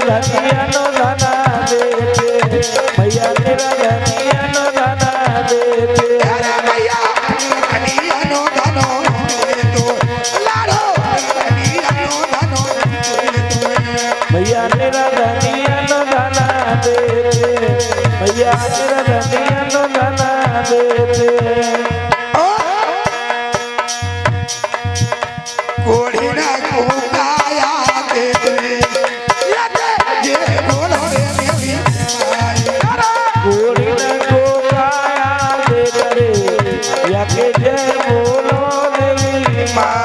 धनिया नो धना देते मैया तेरा धनिया नो धना देते अरे मैया धनिया नो धनो दे तो लाडो धनिया नो धनो दे तो मैया तेरा धनिया नो धना देते मैया तेरा धनिया नो धना देते कोड़ी ना कुकाया देते ये बोलो रे मेरी माई कोड़ी न कोकाया देते या के जय बोलो देवी माँ।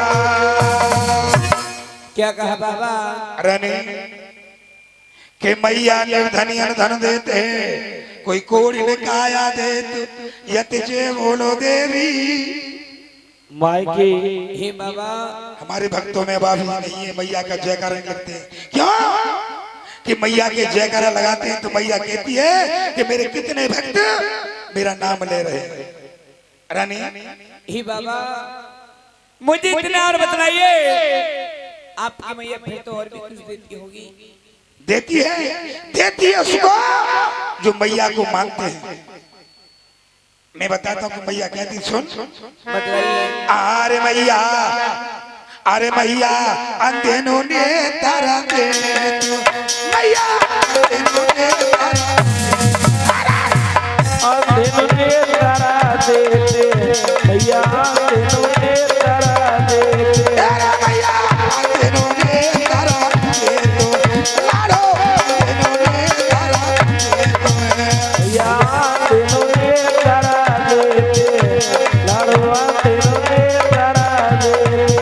क्या कहा बाबा? रने के मैया ने धनिया धन देते कोई कोड़ी ने काया देते यत जे बोलो देवी माई की हे बाबा हमारे भक्तों में बाबी नहीं है मैया का जयकारा करते हैं क्यों कि मैया के जयकारा लगाते हैं तो मैया कहती है कि मेरे कितने भक्त मेरा नाम ले रहे हैं रानी हे बाबा मुझे इतना और बतलाइए आपकी मैया फिर तो और भी कुछ देती होगी। देती है उसको जो मैया को मानते हैं। मैं बताता हूँ कि मैया कहती सुन बतलाइए। अरे मैया अंधेनों ने तारा दे तू मैया अंधेनों ने तारा देते मैया अंधेनों ने तारा देते अरे मैया अंधेनों ने तारा दे तू लाडो अंधेनों ने तारा दे तू मैया अंधेनों ने तारा देते लाडो अंधेनों ने तारा देते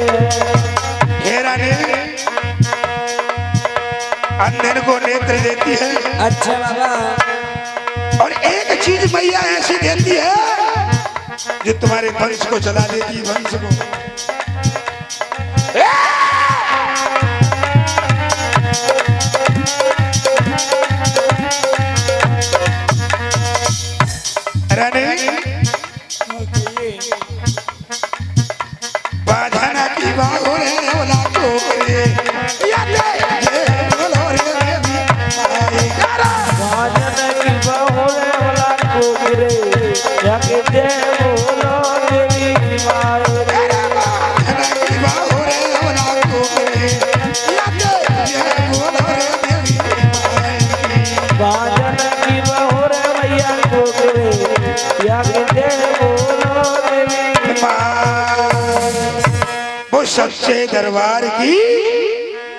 अंधेन को नेत्र देती है। अच्छा बाबा और एक चीज मैया ऐसी देती है जो तुम्हारे वंश को चला देती है वंश को। रानी बाधाना की बागो रे ओला चोकरे या दे ये बोलो रे मेरी माई यारा बाजन की बहुरे वाला कोगरे या के जय बोलो देवी माँ। यारा बाधाना की बागो रे ओला चोकरे या दे ये बोलो रे मेरी माई बाजन की बहुरे मैया कोगरे या के जय बोलो देवी माँ। वो सच्चे दरबार की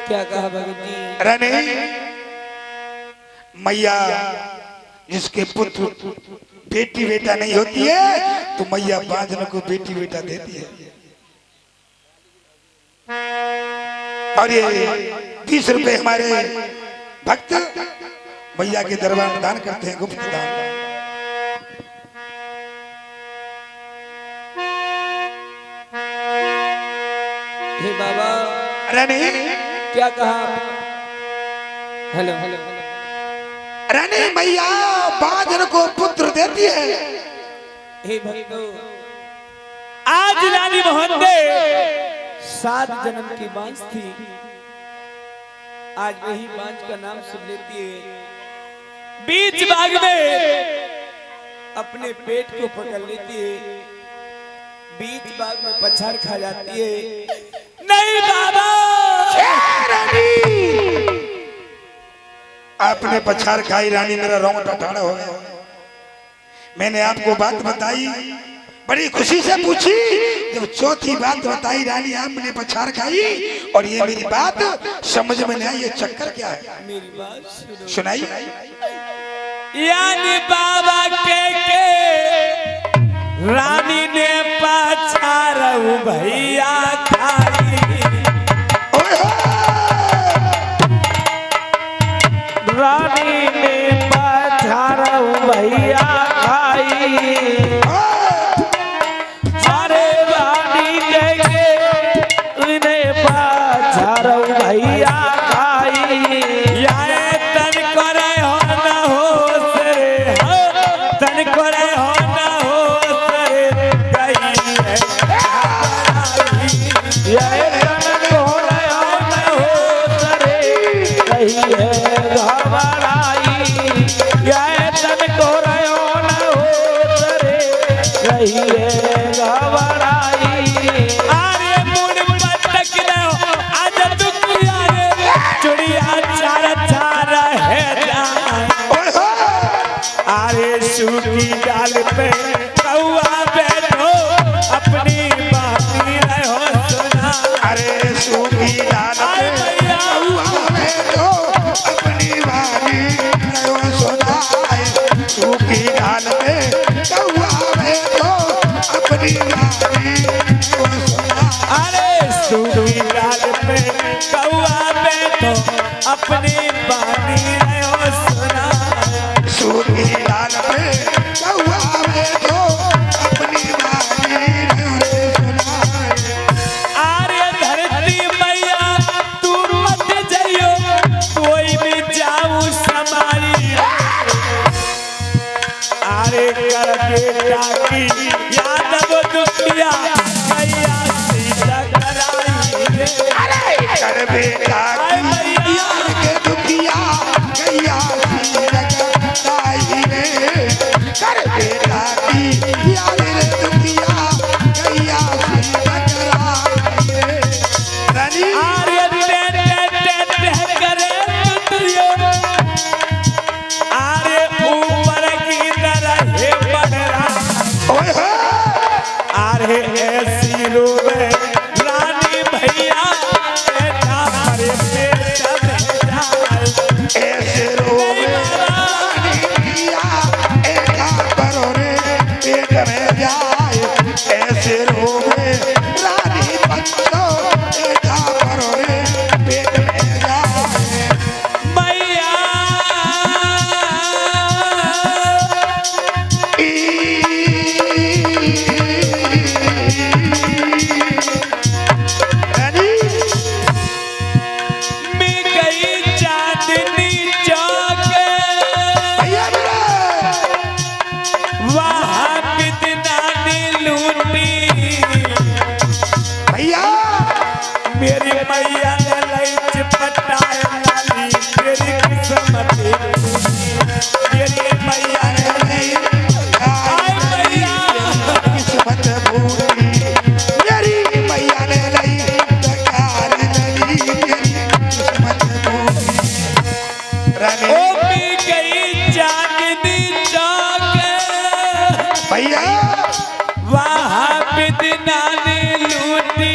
क्या कहा भगत जी? रानी मैया जिसके पुत्र बेटी बेटा नहीं होती है तो मैया बांझन को बेटी बेटा देती है। और ये 20 रुपए हमारे भक्त मैया के दरबार में दान करते हैं गुप्त दान। हे बाबा रानी क्या कहा? हेलो हेलो रानी मैया बांझन को पुत्र देती है। हे भक्तों आज रानी मोहंदे 7 जन्म की बांझ थी। आज वही बांझ का नाम सुन लेती है। बीच बाग में अपने पेट को पकड़ लेती है। बीच बाग में पछाड़ खा जाती है। नहीं बाबा आपने पछाड़ खाई रानी मेरा रोंगटा ठाड़ा हो गया। मैंने आपको बात बताई बड़ी खुशी से पूछी जब चौथी बात बताई रानी आपने पछाड़ खाई और ये मेरी बात समझ में नहीं आई ये चक्कर क्या है मेरी बात सुनो। सुनाई। यानी बाबा के रानी ने पछाड़ू भैया खाई। ओए रानी ने पछाड़ू भैया खाई। अरे रानी के इन्हें पछाड़ू भैया खाई। यारे तन करे हो न हो सरे हो तन करे हो न हो सरे गई है। अरे सूखी डाल पे कौआ बैठो अपनी वाणी नयो सुनाए। सूखी डाल पे कौआ बैठो अपनी वाणी नयो सुनाए। अरे सूखी डाल पे कौआ बैठो अपनी वाणी नयो सुनाए। सूखी डाल पे कौआ बैठो अपनी वाणी नयो सुनाए। आर्य धरती मैया तू मत जइयो कोई भी जाऊ समारी। आरे कर बेटा की यादव दुखिया मैया सीता कराई रे। कर बेटा की याद के दुखिया गैया सी रे। कर बेटा की याद रे दुखिया गैया सी रे। रानी आर्य टे करे तुतियो आरे ऊपर की तरह हे बडरा। ओए हो आरे ऐसी रोवे रानी भैया बेटा हरे बेटा बेटा। ऐसे रोवे रानी भैया एका करो रे पेट में जाए। ऐसे रोवे रानी बच्चो एका करो रे पेट में जाए। मैया रानी मैं गई चांदनी चौक भैया मेरा वहाँ कितना ने लूटी। भैया मेरी मैया ने लई चिपटाए लाली मेरी किस्मत मेरी मैया ने लई आए मैया किस्मत भूली मेरी मैया ने लई डकार लली मेरी किस्मत भूली। रानी ओ मी गई चांदनी चौक भैया वहाँ बिदना ने लूटी।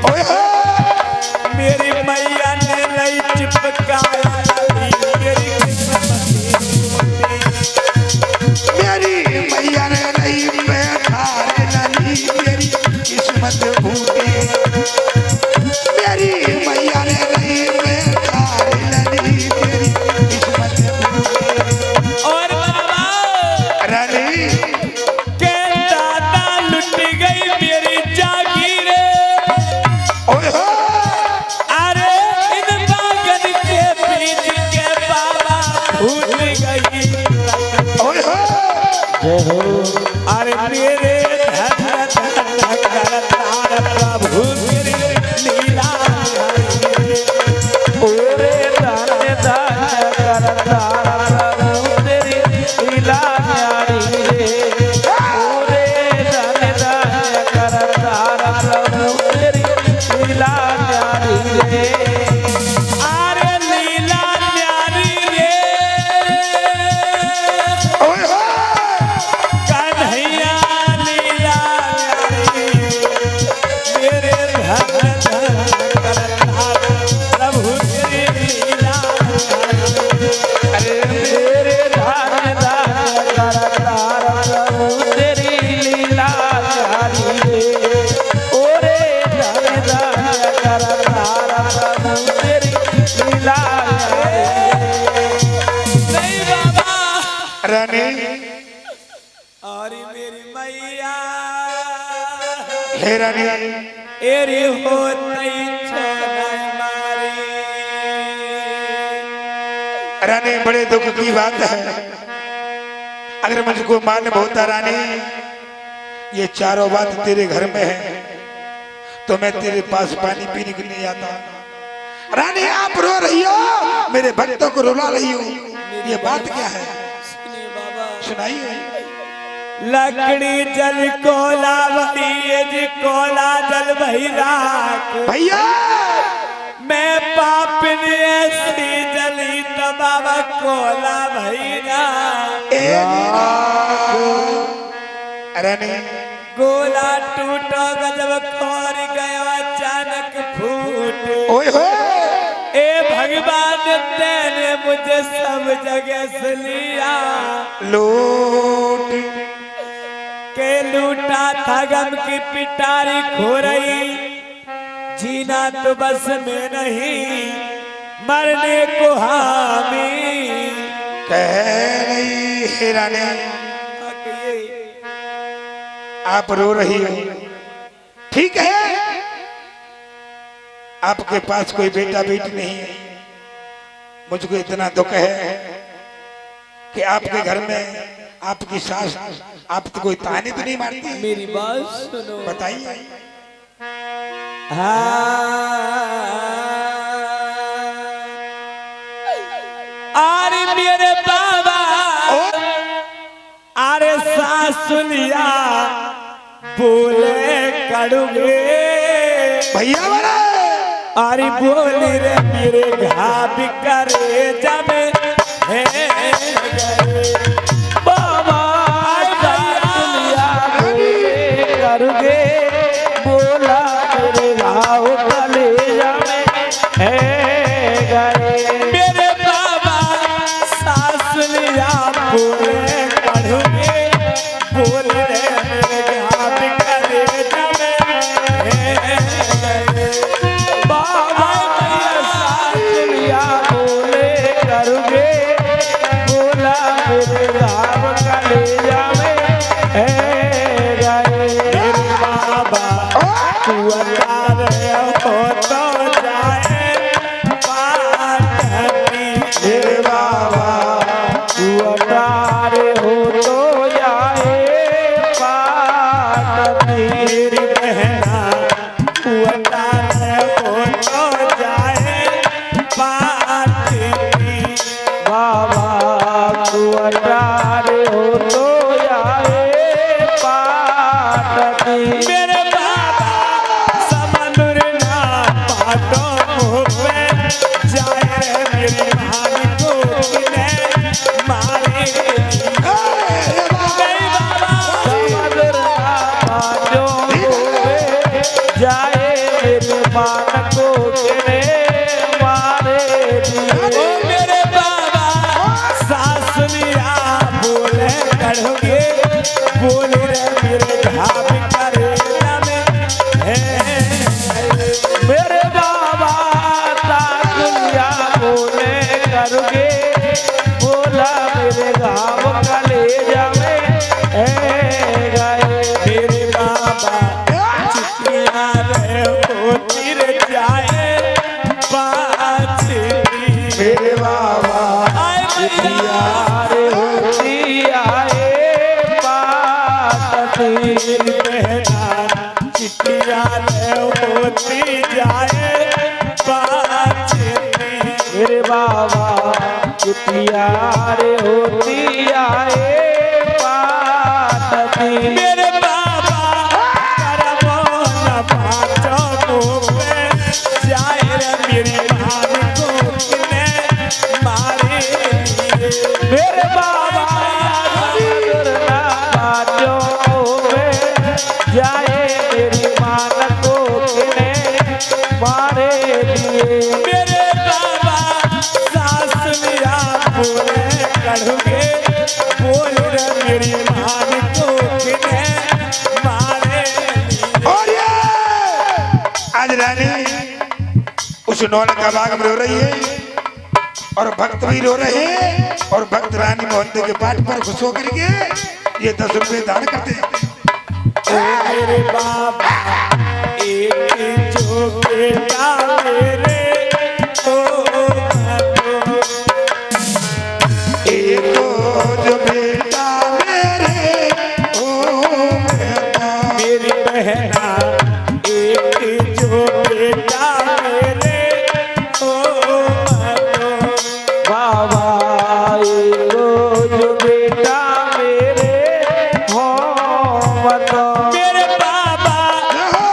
ओए हो मेरी मैया ने लई चिपकाए लाली मेरी मेरी मैया ने लई बैठार लली मेरी किस्मत भूली। मेरी मैया ने लई बैठार लली मेरी किस्मत भूली। और बाबा रानी के दादा लुट गई मेरी जागीर। ओए हो अरे इन बागन के बीच के बाबा भूल गई। ओए हो अरे मेरे धन करतार प्रभु तेरी लीला। ओरे दाने दान करतार प्रभु तेरी लीला न्यारी रे। ओरे दाने दान करतार प्रभु तेरी लीला न्यारी रे। अरे लीला न्यारी रे ओए हो कन्हैया लीला न्यारी मेरे धन करतार प्रभु तेरी लीला। अरे मेरे दाने दान करतार प्रभु तेरी लीला न्यारी रे। ओरे दाने दान करतार प्रभु तेरी लीला न्यारी रे। नहीं बाबा रानी अरे मेरी मैया हे रानी एरी होतई छोड़ाई मारी। रानी बड़े दुख की बात है। अगर मुझको मालूम होता रानी ये चारों बात तेरे घर में है तो मैं तेरे पास पानी पीने के लिए आता। रानी आप रो रही हो मेरे भक्तों को रुला रही हो ये बात क्या है सुनिए बाबा सुनाइए। लकड़ी जल कोला भरी जी कोला जल भई राख। भैया मैं पाप ने ऐसी जली तो बाबा कोला भई राख। ए रानी गोला टूटो गजब खोर गया ओए हो ए भगवान तेने मुझे सब जगह से लिया, लूट के लूटा था गम की पिटारी खो रही, जीना तो बस में नहीं मरने को हामी। कह रही है रानी आप रो रही हो, ठीक है आपके पास कोई बेटा बेटी नहीं है, मुझको इतना दुख है कि आपके घर में आपकी सास आपको कोई ताने तो नहीं मारती? मेरी बात सुनो, बताइए। अरे मेरे बाबा अरे सासुलिया बोले कड़ुगे भैया वाला अरे बोली रे मेरे घाव करे जब है बाबा सासुलिया बोले करुगे बोला मेरे घाव कलेजा में है गए। मेरे बाबा सासुलिया बोले कड़ुगे बोली रे मेरे घाव करे जब है बाबा सासुलिया बोले करुगे बोला मेरे घाव कलेजा में है गए। बाबा तू अचार हो तो जाए पाटनी, मेरे बाबा तू अटार हो तो जाए पाटनी। मेरी बहना तू अचार हो तो जाए पाटनी। बाबा तू अटार हो तो जाए पाटनी। मेरे बाबा समुद्र ना पाटो मुँह पे जाए रे मेरी भाभी को किने मारे गई बाबा। समुद्र बाजो हुए जाए मेरे मान को किने मारे ओ दिए। मेरे बाबा सासुलिया बोले कड़ोगे बोले रे मेरे घाव करे में है। मेरे बाबा सासुलिया बोले करुगे बोला मेरे घाव कलेजा में है गए। मेरे बाबा चिट्ठिया रे होती रे जाए पाछी। मेरे बाबा आए भैया रे होती आए पाटनी। मेरी बहना चिट्ठिया रे होती जाए पाछी। मेरे बाबा चिट्ठिया रे होती आए पाटनी। मेरे बाबा करमो न पाचो मुँह पे जाए रे मेरी भाभी को किने मारे लिए। मेरे बाबा दुर्गा बाजो हुए जाए मेरी मान को किने मारे दिए। मेरे बाबा सासुलिया बोले कड़ुगे बोल रे मेरी भाभी को किने मारे लिए। और ये आज रानी उस नौल का बाग में रो रही है और भक्त भी रो रहे हैं और भक्त रानी मोहन के पाठ पर खुश होकर के ये 10 रुपए दान करते हैं। ओ मेरे बाबा एक जो बेटा मेरे ओ एक जो बेटा मेरे ओ बेटा मेरी बहना एक जो बेटा मेरे ओ बाबा रोज बेटा मेरे हो मत। मेरे बाबा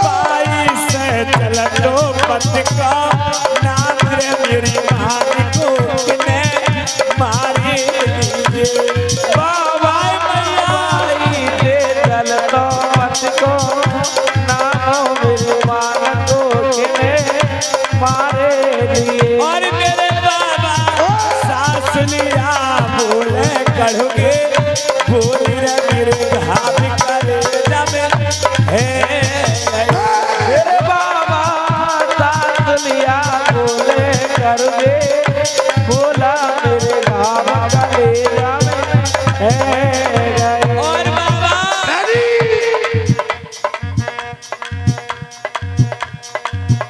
बाई से चल लो पत का नाम रे मेरी भाभी को किने मारे लिए। बाबा मैया से चल तो मत को नाम मेरे मान को किने दिए और मेरे बाबा सास लिया बोले कढ़ोगे बोली रे मेरे घाव करे जब है मेरे बाबा साथ लिया बोले कर दे बोला मेरे घाव कलेजा में है गए और बाबा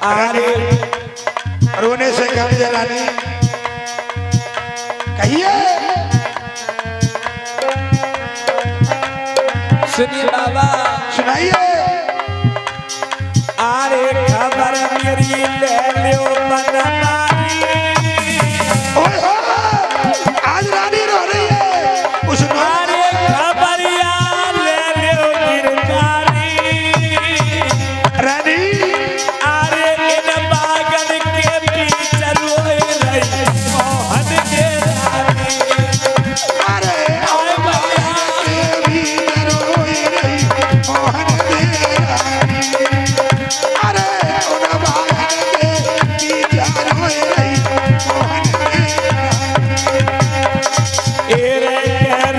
रानी रोने से कम है रानी, कहिए। सुनिए बाबा सुनाइए। अरे खबर मेरी ले लो बनमारी ओए हो, आज रानी रो रही है उस अरे खबरिया ले लो गिरधारी रानी। अरे इन बागन के पीछे रोए रही मोहन के रानी अरे ओए भैया भी रोई रही मोहन दे रानी। अरे उन बागन के पीछे रोई रही मोहन दे रानी। एरे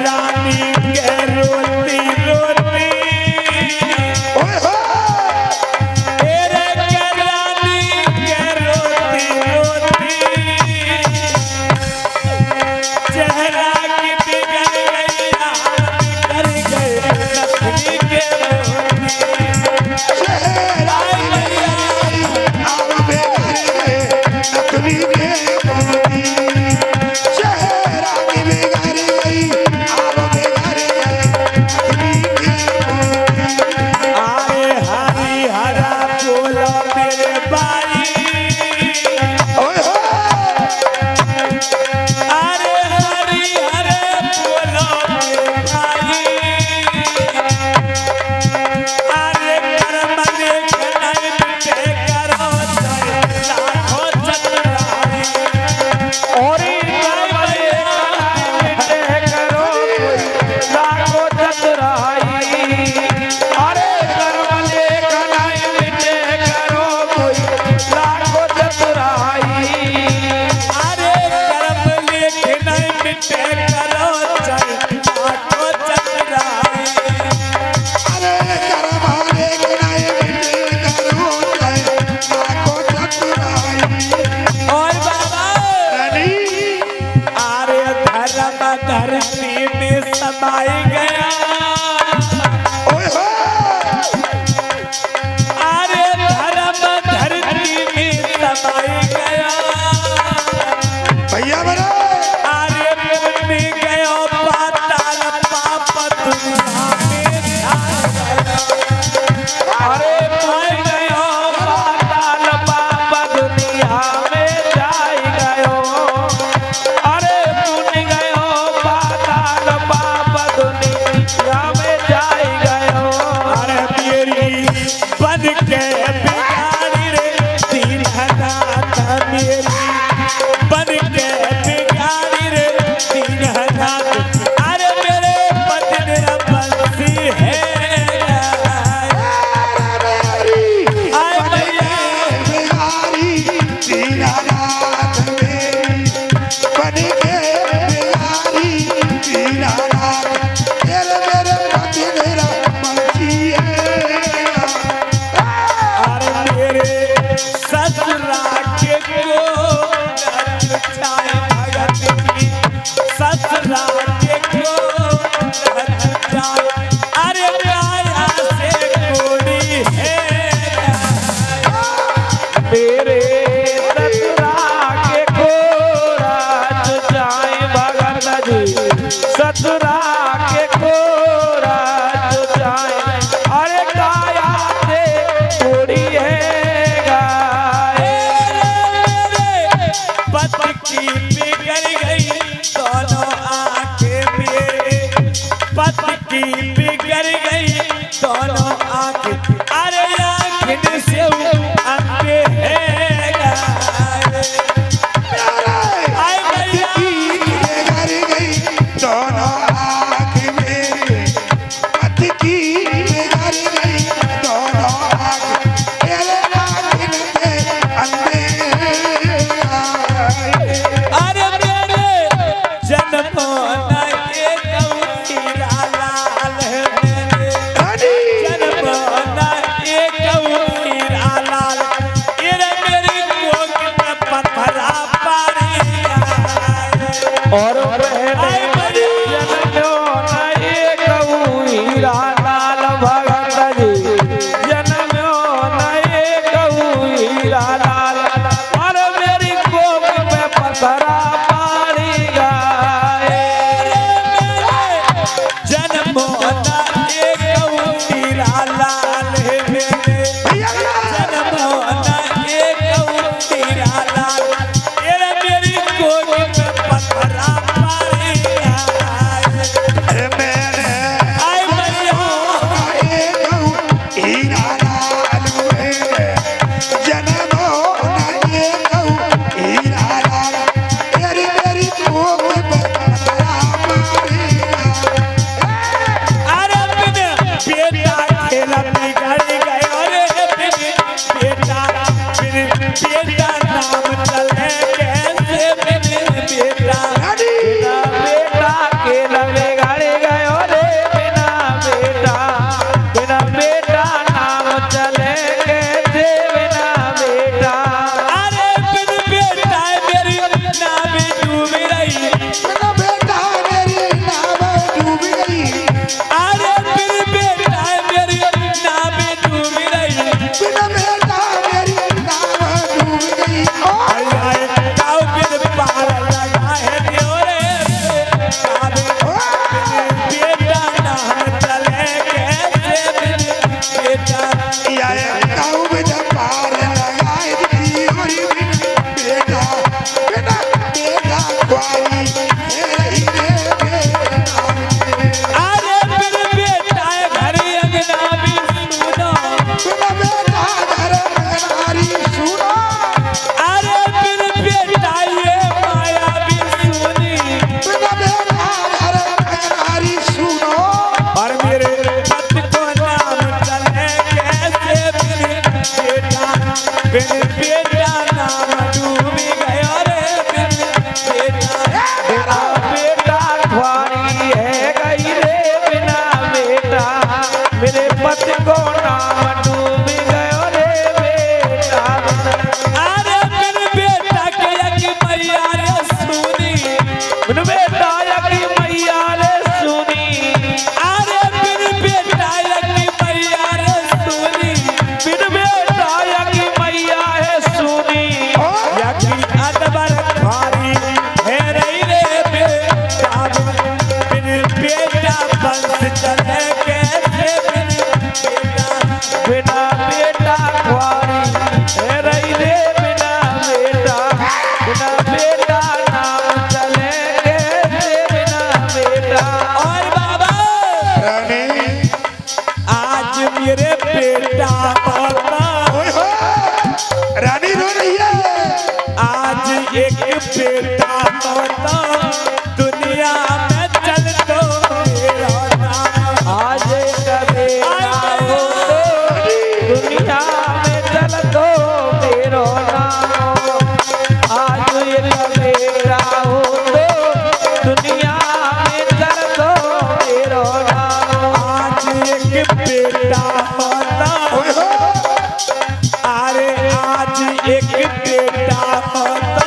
रानी के रोती रोती ओए हो, एरे के रानी के रोती रोती चेहरा की बिगड़ गई हालत कर गए नथनी के मोती चेहरा भैया आव बेगारे नथनी के मोती। चेहरा की बिगाड़ी गई आव बेगारे नथनी के मोती। आए हरी हरा बोला मेरे बाई ओए हो, अरे हरी हरे बोलो मेरे भाई अरे कर्म ने कनाई मिटे करो चाहे लाखों चतुराई और करो लाखों चतुराई अरे कर्म ले कनाई मिटे करो कोई और पहले जन्मो न एकऊ हीरा लाल भगत जी जन्मो न एकऊ हीरा लाल और मेरी कोख में पथरा पानी गाए जन्मो न एकऊ हीरा लाल मेरे जन्मो न एकऊ हीरा लाल तेरे मेरी कोख में पथरा पानी आए मेरे आए मैया हीरा लाल मेरे जन्मो न एकऊ हीरा लाल तेरी मेरी कोख में पथरा मारेगा। अरे बिन बेटा खेला बिगड़ गए अरे बिन बेटा नाम चले कैसे बिन बेटा बिना बेटा के लगे गाड़ी गयो रे बिना बेटा नाम चले कैसे बिना बेटा अरे बिन बेटा मेरी नाम डूब रही मेरा बेटा मेरी नाव डूब गई अरे बिन बेटा मेरी नाम डूब रही बिना बेटा मेरी नाव डूब गई आए गाँव बिन पार लगा है रे बेटा नाम चले कैसे बिन बेटा या गाँव में जब पार लगाए दी और बेटा बेटा बेटा क्वारी मेरी बेटा अरे बिन बेटा घर अंगना भी सुनो बिना बेटा घर नारी सुनो अरे बिन बेटा ये माया भी सुनी बिना बेटा घर नारी सुनो और मेरे पत को नाम चले कैसे बिन बेटा नाम डूब गया रे बिन बेटा बिना बेटा ख्वारी है गई रे बिना बेटा मेरे पति को नाम डूब गयो रे बेटा अरे बिन बेटा के एक मैया रे सुनी बिन बेटा की मैया रे सुनी अरे बिन बेटा एक मैया रे सुनी बिन बेटा की मैया है सुनी यकी अदबर भारी है रही रे बेटा बिन बेटा बंस चले कैसे बिन बेटा बिना बेटा ख्वारी है रही रे बिना बेटा नाम चले कैसे बिना बेटा और बाबा रानी आज मेरे बेटा पापा ओए हो रानी रो रही है आज एक बेटा होता दुनिया में चल तो मेरा नाम आज कभी आओ तो दुनिया में चल दो मेरो नाम आज ये कभी आओ तो दुनिया में चल दो मेरो नाम आज एक बेटा होता ओए हो अरे आज एक बेटा होता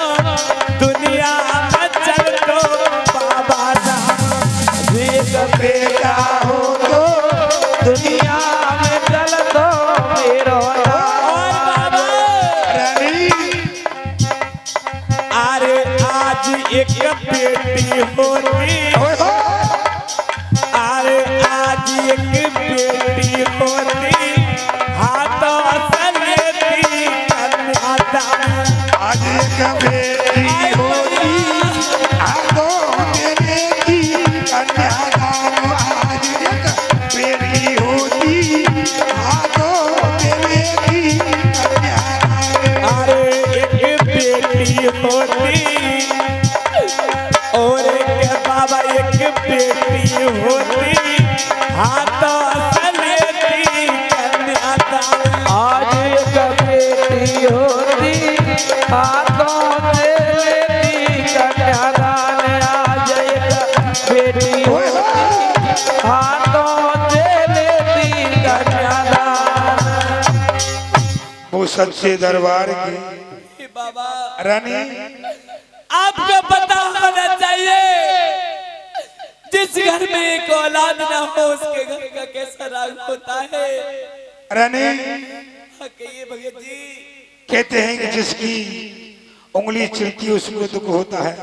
दुनिया में चल तो बाबा नाम एक बेटा हो तो दुनिया में चल दो मेरो नाम और बाबा रानी अरे आज एक बेटी होती ओए हो अरे आज एक बेटी होती हाथों से लेती कन्यादान आज एक बेटी होती आगो मेरे की कन्यादान आज एक बेटी होती आगो मेरे की कन्यादान अरे एक बेटी होती और एक बाबा एक बेटी होती हाथों से लेती कन्यादान आज एक बेटी होती हाथों से लेती कन्यादान आज एक बेटी होती हाथों से लेती कन्यादान वो सच्चे दरबार की हे बाबा रानी आपको पता होना चाहिए जिस घर में एक औलाद ना हो उसके घर का कैसा राग होता है। रानी कहिए भगत जी। कहते हैं कि जिसकी उंगली चिरती है उसको दुख होता है।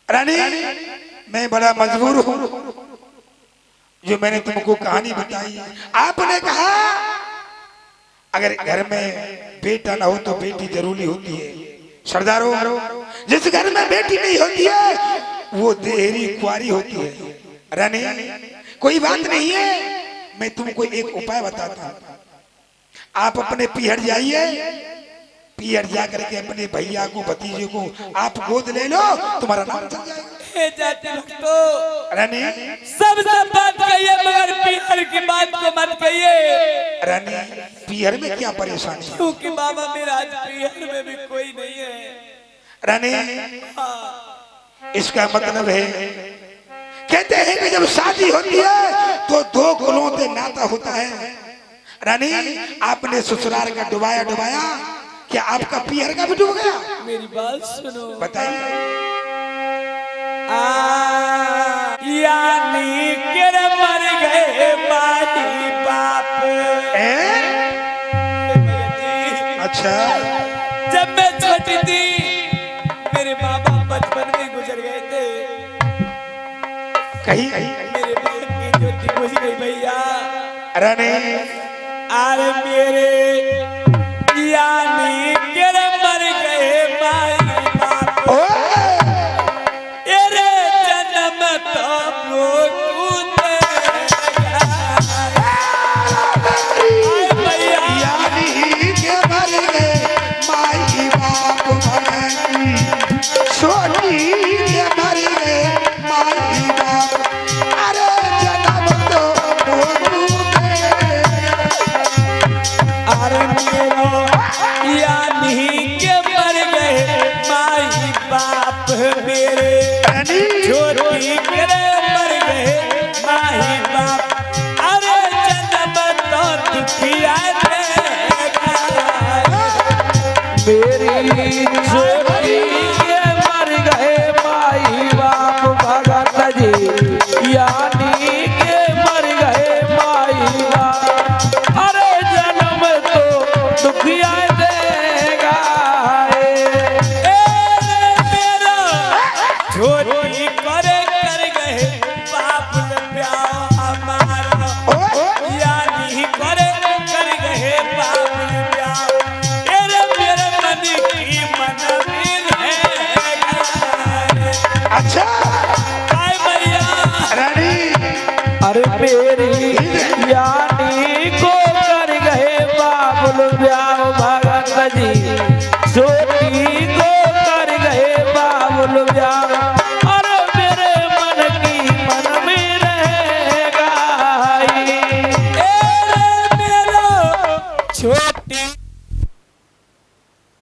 रानी मैं बड़ा मजबूर हूँ जो मैंने तुमको कहानी बताई। आपने कहा अगर घर में बेटा ना हो तो बेटी जरूरी होती है। सरदारों जिस घर में बेटी नहीं होती है वो देहरी कुंवारी होती है। रानी कोई बात नहीं है, मैं तुमको एक उपाय बताता हूँ। आप अपने पीहर जाइए, पीहर जा करके अपने भैया को भतीजे को आप गोद ले लो, तुम्हारा नाम चल जाएगा। जाति भक्तों रानी सब बात कहिए मगर पीहर की बात को मत कहिए। रानी पीहर में क्या परेशानी है? क्योंकि बाबा मेरा आज पीहर में भी कोई नहीं है। रानी इसका मतलब है कहते हैं कि जब शादी होती है तो दो कुलों से नाता होता है। रानी आपने ससुराल का डुबाया डुबाया, क्या आपका पीहर का भी डूब गया? मेरी बात सुनो। बताइए। यानी के मर गए माई बाप। अच्छा जब मैं छोटी थी मेरे बाबा बचपन में गुजर गए थे। कहीं मेरे बाप की ज्योति बुझ गई भैया। रानी अरे मेरे यानी के मर गए माई बाप। तेरे जन्म तो मेरी छोटी मर गए माई बाप भगत जी यार